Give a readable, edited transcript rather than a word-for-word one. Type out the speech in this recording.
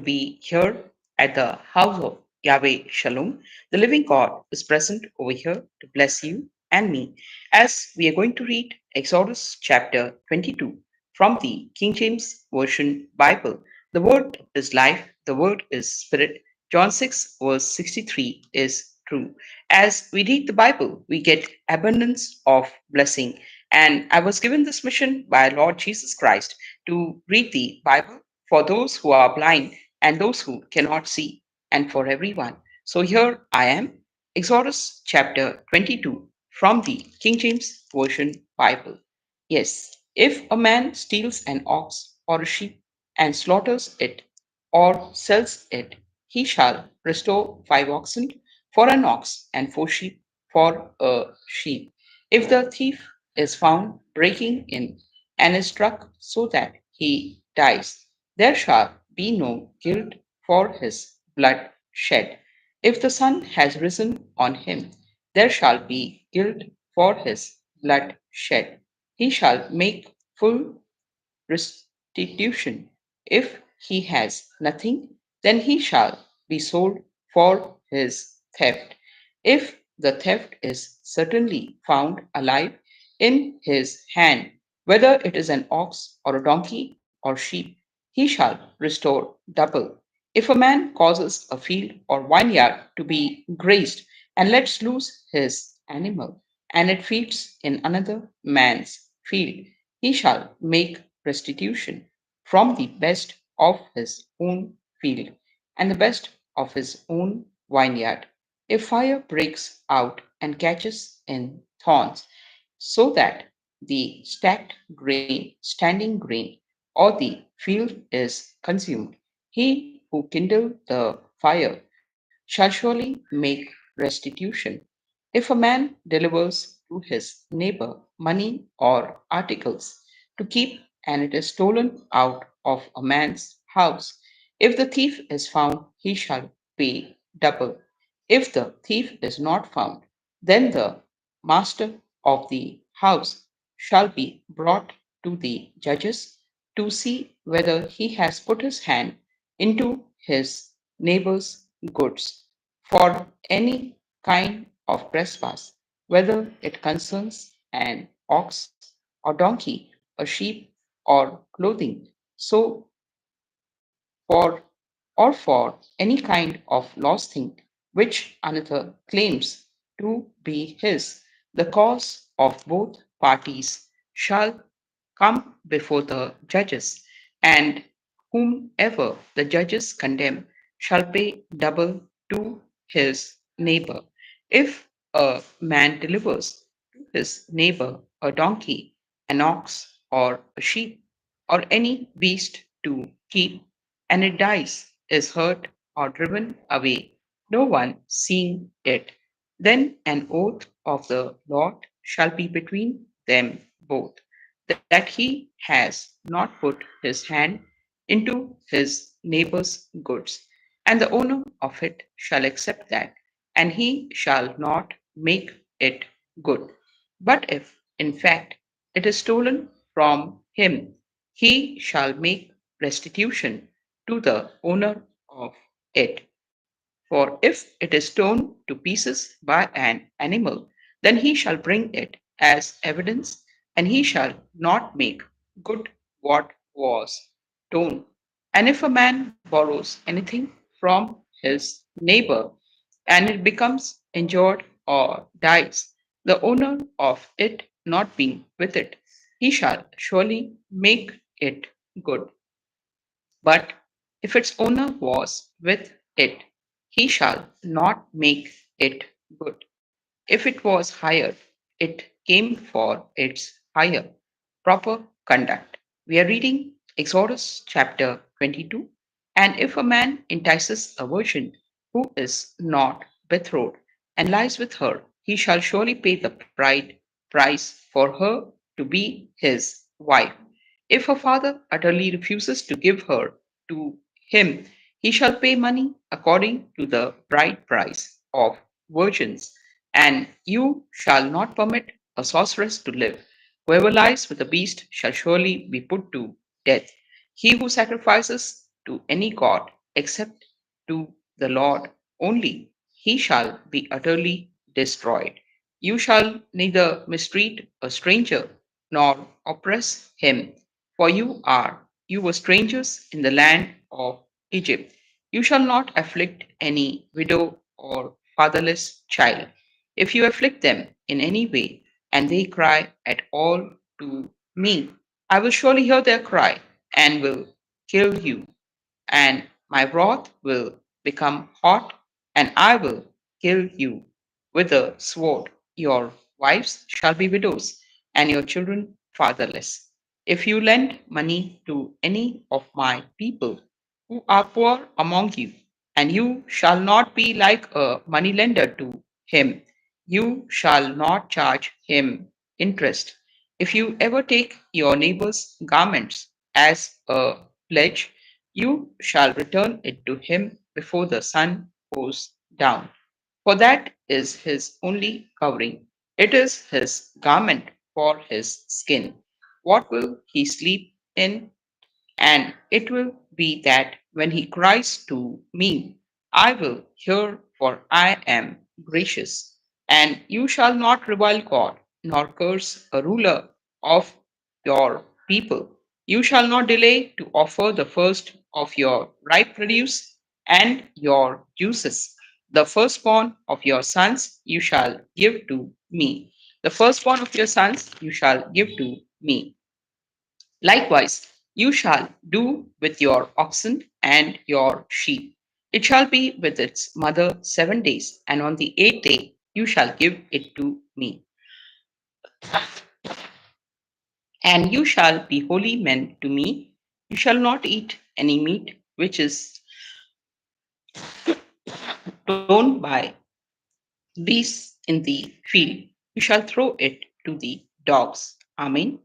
be here at the house of Yahweh Shalom. The living God is present over here to bless you and me as we are going to read Exodus chapter 22 from the King James Version Bible. The word is life, the word is spirit. John 6, verse 63 is true. As we read the Bible, we get abundance of blessing. And I was given this mission by Lord Jesus Christ to read the Bible for those who are blind and those who cannot see, and for everyone. So here I am, Exodus chapter 22 from the King James Version Bible. Yes, if a man steals an ox or a sheep and slaughters it or sells it, he shall restore 5 oxen for an ox and 4 sheep for a sheep. If the thief is found breaking in and is struck so that he dies, there shall be no guilt for his blood shed. If the sun has risen on him, there shall be guilt for his blood shed. He shall make full restitution. If he has nothing, then he shall be sold for his theft. If the theft is certainly found alive in his hand, whether it is an ox or a donkey or sheep, he shall restore double. If a man causes a field or vineyard to be grazed and lets loose his animal, and it feeds in another man's field, he shall make restitution from the best of his own field and the best of his own vineyard. If fire breaks out and catches in thorns, so that the stacked grain, standing grain, or the field is consumed, he who kindled the fire shall surely make restitution. If a man delivers to his neighbor money or articles to keep, and it is stolen out of a man's house, if the thief is found, he shall pay double. If the thief is not found, then the master of the house shall be brought to the judges to see whether he has put his hand into his neighbor's goods for any kind of trespass, whether it concerns an ox or donkey, a sheep or clothing. So for or for any kind of lost thing which another claims to be his, the cause of both parties shall come before the judges, and whomever the judges condemn shall pay double to his neighbor. If a man delivers to his neighbor a donkey, an ox, or a sheep, or any beast to keep, and it dies, is hurt, or driven away, no one seeing it, then an oath of the Lord shall be between them both, that he has not put his hand into his neighbor's goods, and the owner of it shall accept that, and he shall not make it good. But if, in fact, it is stolen from him, he shall make restitution to the owner of it. For if it is torn to pieces by an animal, then he shall bring it as evidence, and he shall not make good what was torn. And if a man borrows anything from his neighbor, and it becomes injured or dies, the owner of it not being with it, he shall surely make it good. But if its owner was with it, he shall not make it good. If it was hired, it came for its hire. Proper conduct. We are reading Exodus chapter 22. And if a man entices a virgin who is not betrothed and lies with her, he shall surely pay the bride price for her to be his wife. If her father utterly refuses to give her to him, he shall pay money according to the bride price of virgins. And you shall not permit a sorceress to live. Whoever lies with a beast shall surely be put to death. He who sacrifices to any god except to the Lord only, he shall be utterly destroyed. You shall neither mistreat a stranger nor oppress him, for you were strangers in the land of Egypt. You shall not afflict any widow or fatherless child. If you afflict them in any way, and they cry at all to me, I will surely hear their cry and will kill you, and my wrath will become hot, and I will kill you with a sword. Your wives shall be widows, and your children fatherless. If you lend money to any of my people who are poor among you, and you shall not be like a moneylender to him, you shall not charge him interest. If you ever take your neighbor's garments as a pledge, you shall return it to him before the sun goes down. For that is his only covering. It is his garment for his skin. What will he sleep in? And it will be that when he cries to me, I will hear, for I am gracious. And you shall not revile God, nor curse a ruler of your people. You shall not delay to offer the first of your ripe produce and your juices. The firstborn of your sons you shall give to me. The firstborn of your sons you shall give to me. Likewise, you shall do with your oxen and your sheep. It shall be with its mother 7 days, and on the eighth day you shall give it to me. And you shall be holy men to me. You shall not eat any meat which is torn by beasts in the field. You shall throw it to the dogs. Amen.